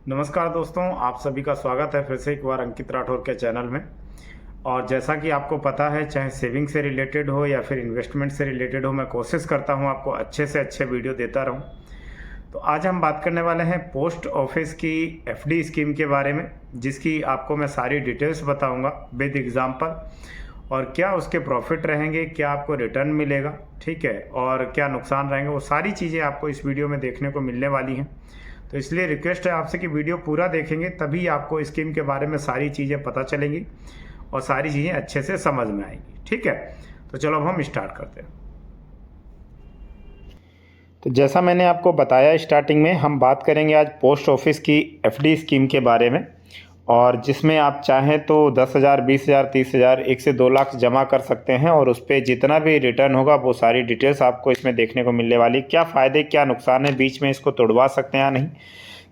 नमस्कार दोस्तों, आप सभी का स्वागत है फिर से एक बार अंकित राठौर के चैनल में। और जैसा कि आपको पता है, चाहे सेविंग से रिलेटेड हो या फिर इन्वेस्टमेंट से रिलेटेड हो, मैं कोशिश करता हूं आपको अच्छे से अच्छे वीडियो देता रहूं। तो आज हम बात करने वाले हैं पोस्ट ऑफिस की एफडी स्कीम के बारे में, जिसकी आपको मैं सारी डिटेल्स बताऊंगा विद एग्जाम्पल। और क्या उसके प्रॉफिट रहेंगे, क्या आपको रिटर्न मिलेगा, ठीक है, और क्या नुकसान रहेंगे, वो सारी चीज़ें आपको इस वीडियो में देखने को मिलने वाली हैं। तो इसलिए रिक्वेस्ट है आपसे कि वीडियो पूरा देखेंगे, तभी आपको स्कीम के बारे में सारी चीज़ें पता चलेंगी और सारी चीज़ें अच्छे से समझ में आएंगी, ठीक है। तो चलो अब हम स्टार्ट करते हैं। तो जैसा मैंने आपको बताया स्टार्टिंग में, हम बात करेंगे आज पोस्ट ऑफिस की एफडी स्कीम के बारे में, और जिसमें आप चाहें तो 10,000, 20,000, 30,000, 1 से 2 लाख जमा कर सकते हैं और उस पर जितना भी रिटर्न होगा वो सारी डिटेल्स आपको इसमें देखने को मिलने वाली। क्या फ़ायदे क्या नुकसान है, बीच में इसको तोड़वा सकते हैं या नहीं,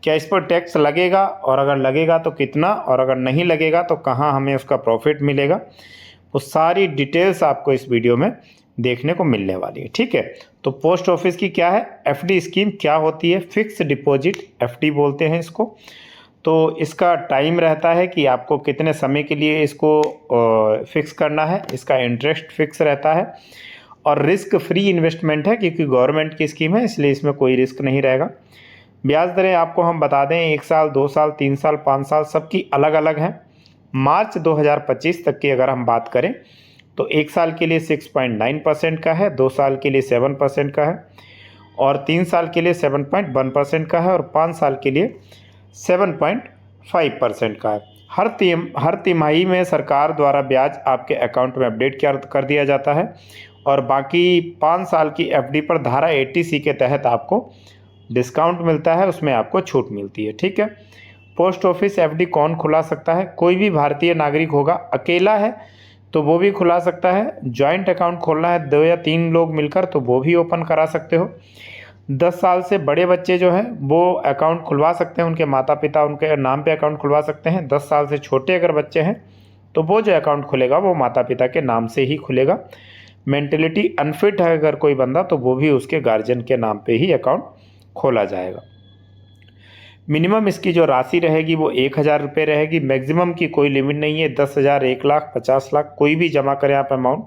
क्या इस पर टैक्स लगेगा, और अगर लगेगा तो कितना, और अगर नहीं लगेगा तो कहाँ हमें उसका प्रॉफिट मिलेगा, वो सारी डिटेल्स आपको इस वीडियो में देखने को मिलने वाली है, ठीक है। तो पोस्ट ऑफिस की क्या है एफडी स्कीम, क्या होती है, फिक्स डिपॉजिट एफडी बोलते हैं इसको। तो इसका टाइम रहता है कि आपको कितने समय के लिए इसको फिक्स करना है, इसका इंटरेस्ट फिक्स रहता है, और रिस्क फ्री इन्वेस्टमेंट है क्योंकि गवर्नमेंट की स्कीम है, इसलिए इसमें कोई रिस्क नहीं रहेगा। ब्याज दरें आपको हम बता दें, 1 साल, 2 साल, 3 साल, 5 साल सबकी अलग अलग हैं। मार्च 2025 तक की अगर हम बात करें तो 1 साल के लिए 6.9% का है, 2 साल के लिए 7% का है, और 3 साल के लिए 7.1% का है, और 5 साल के लिए 7.5% का है। हर तिमाही में सरकार द्वारा ब्याज आपके अकाउंट में अपडेट कर दिया जाता है, और बाकी 5 साल की एफडी पर धारा 80C के तहत आपको डिस्काउंट मिलता है, उसमें आपको छूट मिलती है, ठीक है। पोस्ट ऑफिस एफडी कौन खुला सकता है? कोई भी भारतीय नागरिक होगा। अकेला है तो वो भी खुला सकता है, जॉइंट अकाउंट खोलना है 2 या 3 लोग मिलकर तो वो भी ओपन करा सकते हो। 10 साल से बड़े बच्चे जो हैं वो अकाउंट खुलवा सकते हैं, उनके माता पिता उनके नाम पे अकाउंट खुलवा सकते हैं। 10 साल से छोटे अगर बच्चे हैं तो वो जो अकाउंट खुलेगा वो माता पिता के नाम से ही खुलेगा। मेंटलिटी अनफिट है अगर कोई बंदा तो वो भी उसके गार्जियन के नाम पे ही अकाउंट खोला जाएगा। मिनिमम इसकी जो राशि रहेगी वो 1,000 रुपये रहेगी। मैक्सिमम की कोई लिमिट नहीं है, 10,000, 1 लाख, 50 लाख कोई भी जमा करें आप अमाउंट।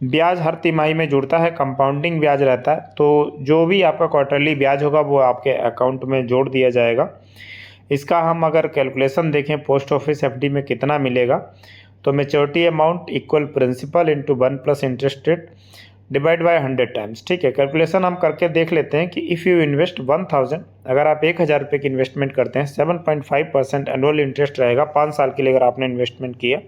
ब्याज हर तिमाही में जुड़ता है, कंपाउंडिंग ब्याज रहता है, तो जो भी आपका क्वार्टरली ब्याज होगा वो आपके अकाउंट में जोड़ दिया जाएगा। इसका हम अगर कैलकुलेशन देखें पोस्ट ऑफिस एफडी में कितना मिलेगा, तो maturity amount equal principal into 1 plus interest rate divide by 100 times, ठीक है। कैलकुलेशन हम करके देख लेते हैं कि इफ़ यू इन्वेस्ट 1000, अगर आप 1,000 रुपये की इन्वेस्टमेंट करते हैं, 7.5% एनुअल इंटरेस्ट रहेगा 5 साल के लिए अगर आपने इन्वेस्टमेंट किया,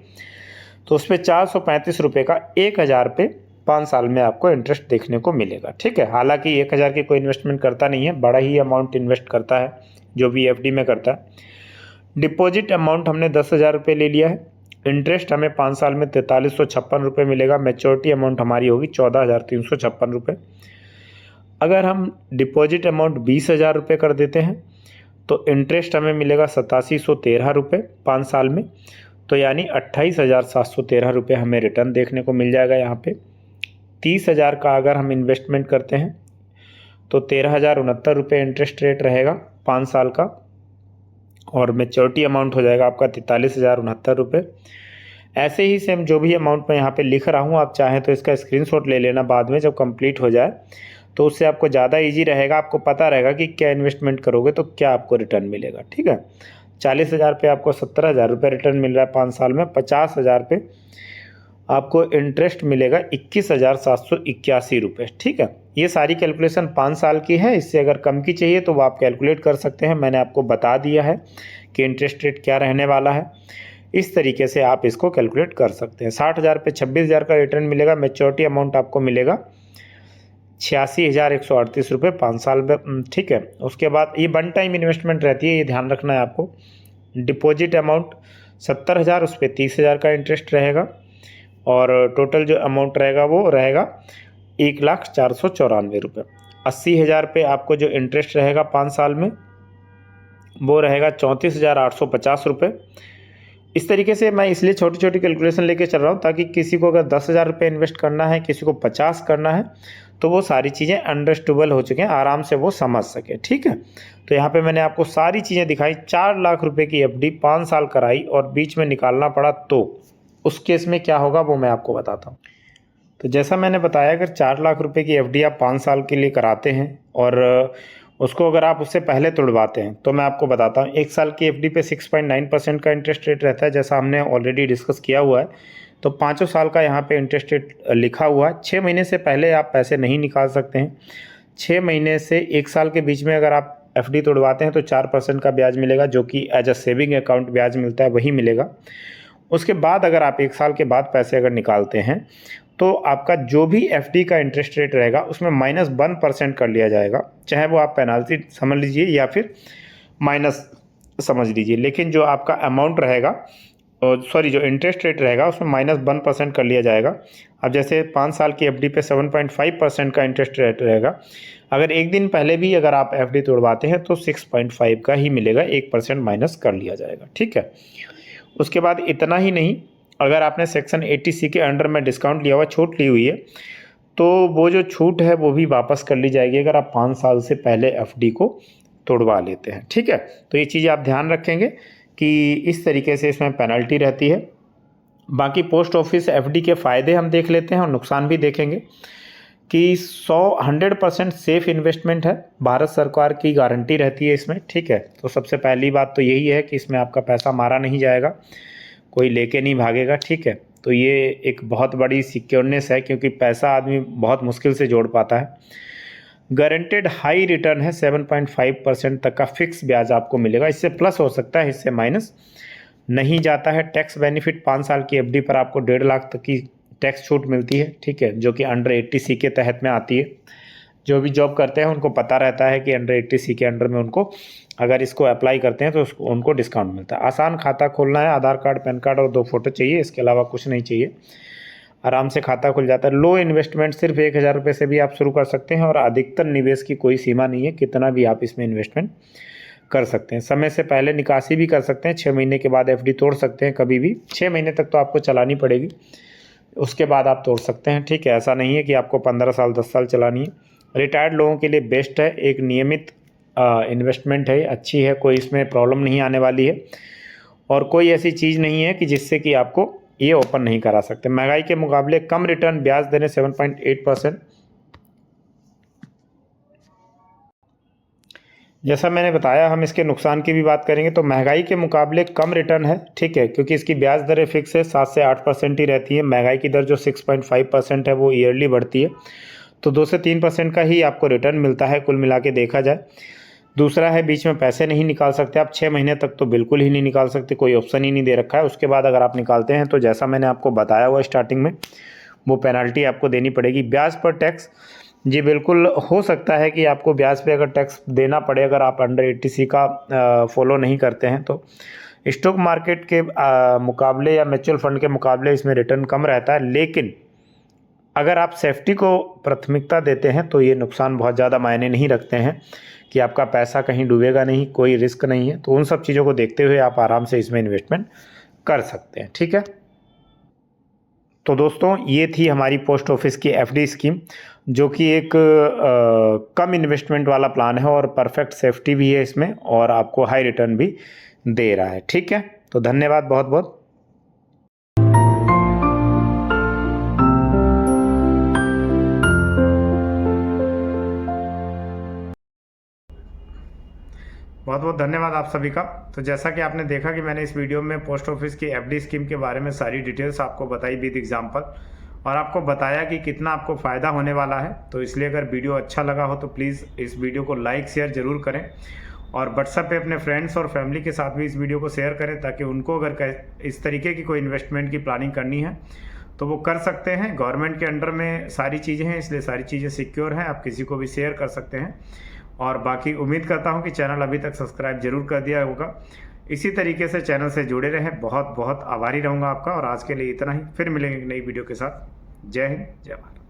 तो उस पर 435 रुपये का 1,000 पे 5 साल में आपको इंटरेस्ट देखने को मिलेगा, ठीक है। हालांकि 1,000 की कोई इन्वेस्टमेंट करता नहीं है, बड़ा ही अमाउंट इन्वेस्ट करता है जो भी एफडी में करता है। डिपॉजिट अमाउंट हमने 10,000 रुपये ले लिया है। इंटरेस्ट हमें 5 साल में 4356 रुपये मिलेगा। मैच्योरिटी अमाउंट हमारी होगी 14,356 रुपये। अगर हम डिपॉजिट अमाउंट 20,000 रुपये कर देते हैं तो इंटरेस्ट हमें मिलेगा 8713 रुपये 5 साल में, तो यानी 28,713 रुपये हमें रिटर्न देखने को मिल जाएगा यहाँ पे। 30,000 का अगर हम इन्वेस्टमेंट करते हैं तो 13,069 रुपये इंटरेस्ट रेट रहेगा 5 साल का, और मैच्योरिटी अमाउंट हो जाएगा आपका 43,069 रुपये। ऐसे ही सेम जो भी अमाउंट मैं यहाँ पे लिख रहा हूँ, आप चाहें तो इसका स्क्रीनशॉट ले लेना बाद में जब कंप्लीट हो जाए, तो उससे आपको ज़्यादा इजी रहेगा, आपको पता रहेगा कि क्या इन्वेस्टमेंट करोगे तो क्या आपको रिटर्न मिलेगा, ठीक है। 40,000 पे आपको 17,000 रुपये रिटर्न मिल रहा है 5 साल में। 50,000 पे आपको इंटरेस्ट मिलेगा 21,781 रुपये, ठीक है। ये सारी कैलकुलेशन 5 साल की है, इससे अगर कम की चाहिए तो वो आप कैलकुलेट कर सकते हैं। मैंने आपको बता दिया है कि इंटरेस्ट रेट क्या रहने वाला है, इस तरीके से आप इसको कैलकुलेट कर सकते हैं। 60,000 पे 26,000 का रिटर्न मिलेगा। मैच्योरिटी अमाउंट आपको मिलेगा 86,138 रुपये 5 साल में, ठीक है। उसके बाद ये 1 टाइम इन्वेस्टमेंट रहती है, ये ध्यान रखना है आपको। डिपॉजिट अमाउंट 70,000, उस पर 30,000 का इंटरेस्ट रहेगा, और टोटल जो अमाउंट रहेगा वो रहेगा 1,04,94 रुपये। 80,000 पे आपको जो इंटरेस्ट रहेगा 5 साल में वो रहेगा 34,850 रुपये, इस तरीके से मैं इसलिए छोटी छोटी कैलकुलेशन लेके चल रहा हूँ ताकि किसी को अगर 10,000 रुपये इन्वेस्ट करना है, किसी को 50 करना है, तो वो सारी चीज़ें अंडरस्टूबल हो चुके हैं, आराम से वो समझ सके। ठीक है, तो यहाँ पे मैंने आपको सारी चीज़ें दिखाई। 4 लाख रुपए की एफडी 5 साल कराई और बीच में निकालना पड़ा तो उस केस में क्या होगा वो मैं आपको बताता हूँ। तो जैसा मैंने बताया, अगर 4 लाख रुपए की एफडी आप 5 साल के लिए कराते हैं और उसको अगर आप उससे पहले तुड़वाते हैं, तो मैं आपको बताता हूँ 1 साल की एफडी पे 6.9% का इंटरेस्ट रेट रहता है, जैसा हमने ऑलरेडी डिस्कस किया हुआ है। तो 5 साल का यहाँ पे इंटरेस्ट रेट लिखा हुआ है। 6 महीने से पहले आप पैसे नहीं निकाल सकते हैं। 6 महीने से 1 साल के बीच में अगर आप एफडी तोड़वाते हैं तो 4% का ब्याज मिलेगा, जो कि एज अ सेविंग अकाउंट ब्याज मिलता है वही मिलेगा। उसके बाद अगर आप 1 साल के बाद पैसे अगर निकालते हैं तो आपका जो भी एफडी का इंटरेस्ट रेट रहेगा उसमें -1% कर लिया जाएगा, चाहे वो आप पेनाल्टी समझ लीजिए या फिर माइनस समझ लीजिए। लेकिन जो आपका अमाउंट रहेगा, जो इंटरेस्ट रेट रहेगा उसमें -1% कर लिया जाएगा। अब जैसे 5 साल की एफडी पे 7.5% का इंटरेस्ट रेट रहेगा, अगर एक दिन पहले भी अगर आप एफडी तोड़वाते हैं तो 6.5 का ही मिलेगा, 1% माइनस कर लिया जाएगा। ठीक है, उसके बाद इतना ही नहीं, अगर आपने सेक्शन 80C के अंडर में डिस्काउंट लिया हुआ, छूट ली हुई है, तो वो जो छूट है वो भी वापस कर ली जाएगी अगर आप 5 साल से पहले एफडी को तोड़वा लेते हैं। ठीक है, तो ये चीज़ आप ध्यान रखेंगे कि इस तरीके से इसमें पेनल्टी रहती है। बाकी पोस्ट ऑफिस एफडी के फ़ायदे हम देख लेते हैं और नुकसान भी देखेंगे कि 100% सेफ़ इन्वेस्टमेंट है, भारत सरकार की गारंटी रहती है इसमें। ठीक है, तो सबसे पहली बात तो यही है कि इसमें आपका पैसा मारा नहीं जाएगा, कोई लेके नहीं भागेगा। ठीक है, तो ये एक बहुत बड़ी सिक्योरनेस है, क्योंकि पैसा आदमी बहुत मुश्किल से जोड़ पाता है। गारंटेड हाई रिटर्न है, 7.5% तक का फिक्स ब्याज आपको मिलेगा, इससे प्लस हो सकता है, इससे माइनस नहीं जाता है। टैक्स बेनिफिट 5 साल की एफडी पर आपको 1.5 लाख तक की टैक्स छूट मिलती है। ठीक है, जो कि अंडर 80C के तहत में आती है। जो भी जॉब करते हैं उनको पता रहता है कि अंडर 80C के अंडर में उनको अगर इसको अप्लाई करते हैं तो उनको डिस्काउंट मिलता है। आसान खाता खोलना है, आधार कार्ड, पैन कार्ड और 2 फोटो चाहिए, इसके अलावा कुछ नहीं चाहिए, आराम से खाता खुल जाता है। लो इन्वेस्टमेंट, सिर्फ 1,000 रुपये से भी आप शुरू कर सकते हैं और अधिकतर निवेश की कोई सीमा नहीं है, कितना भी आप इसमें इन्वेस्टमेंट कर सकते हैं। समय से पहले निकासी भी कर सकते हैं, 6 महीने के बाद एफडी तोड़ सकते हैं कभी भी। 6 महीने तक तो आपको चलानी पड़ेगी, उसके बाद आप तोड़ सकते हैं। ठीक है, ऐसा नहीं है कि आपको 15 साल 10 साल चलानी है। रिटायर्ड लोगों के लिए बेस्ट है, एक नियमित इन्वेस्टमेंट है, अच्छी है, कोई इसमें प्रॉब्लम नहीं आने वाली है और कोई ऐसी चीज़ नहीं है कि जिससे कि आपको ये ओपन नहीं करा सकते। महंगाई के मुकाबले कम रिटर्न, ब्याज दरें 7.8%। जैसा मैंने बताया, हम इसके नुकसान की भी बात करेंगे। तो महंगाई के मुकाबले कम रिटर्न है। ठीक है, क्योंकि इसकी ब्याज दरें फिक्स है, 7 से 8% ही रहती है। महंगाई की दर जो 6.5% है वो ईयरली बढ़ती है, तो 2 से 3% का ही आपको रिटर्न मिलता है कुल मिला के देखा जाए। दूसरा है, बीच में पैसे नहीं निकाल सकते आप, 6 महीने तक तो बिल्कुल ही नहीं निकाल सकते, कोई ऑप्शन ही नहीं दे रखा है। उसके बाद अगर आप निकालते हैं तो जैसा मैंने आपको बताया हुआ स्टार्टिंग में, वो पेनल्टी आपको देनी पड़ेगी। ब्याज पर टैक्स, जी बिल्कुल हो सकता है कि आपको ब्याज पे अगर टैक्स देना पड़े अगर आप अंडर 80C का फॉलो नहीं करते हैं तो। स्टॉक मार्केट के मुकाबले या म्यूचुअल फंड के मुकाबले इसमें रिटर्न कम रहता है, लेकिन अगर आप सेफ्टी को प्राथमिकता देते हैं तो ये नुकसान बहुत ज़्यादा मायने नहीं रखते हैं कि आपका पैसा कहीं डूबेगा नहीं, कोई रिस्क नहीं है। तो उन सब चीज़ों को देखते हुए आप आराम से इसमें इन्वेस्टमेंट कर सकते हैं। ठीक है, तो दोस्तों ये थी हमारी पोस्ट ऑफिस की एफडी स्कीम, जो कि एक कम इन्वेस्टमेंट वाला प्लान है और परफेक्ट सेफ्टी भी है इसमें और आपको हाई रिटर्न भी दे रहा है। ठीक है, तो धन्यवाद बहुत बहुत। बहुत बहुत धन्यवाद आप सभी का। तो जैसा कि आपने देखा कि मैंने इस वीडियो में पोस्ट ऑफिस की एफडी स्कीम के बारे में सारी डिटेल्स आपको बताई विद एग्जांपल, और आपको बताया कि कितना आपको फ़ायदा होने वाला है। तो इसलिए अगर वीडियो अच्छा लगा हो तो प्लीज़ इस वीडियो को लाइक शेयर ज़रूर करें और व्हाट्सएप पे अपने फ्रेंड्स और फैमिली के साथ भी इस वीडियो को शेयर करें, ताकि उनको अगर इस तरीके की कोई इन्वेस्टमेंट की प्लानिंग करनी है तो वो कर सकते हैं। गवर्नमेंट के अंडर में सारी चीज़ें हैं, इसलिए सारी चीज़ें सिक्योर हैं, आप किसी को भी शेयर कर सकते हैं। और बाकी उम्मीद करता हूं कि चैनल अभी तक सब्सक्राइब जरूर कर दिया होगा। इसी तरीके से चैनल से जुड़े रहें, बहुत बहुत आभारी रहूँगा आपका। और आज के लिए इतना ही, फिर मिलेंगे एक नई वीडियो के साथ। जय हिंद, जय भारत।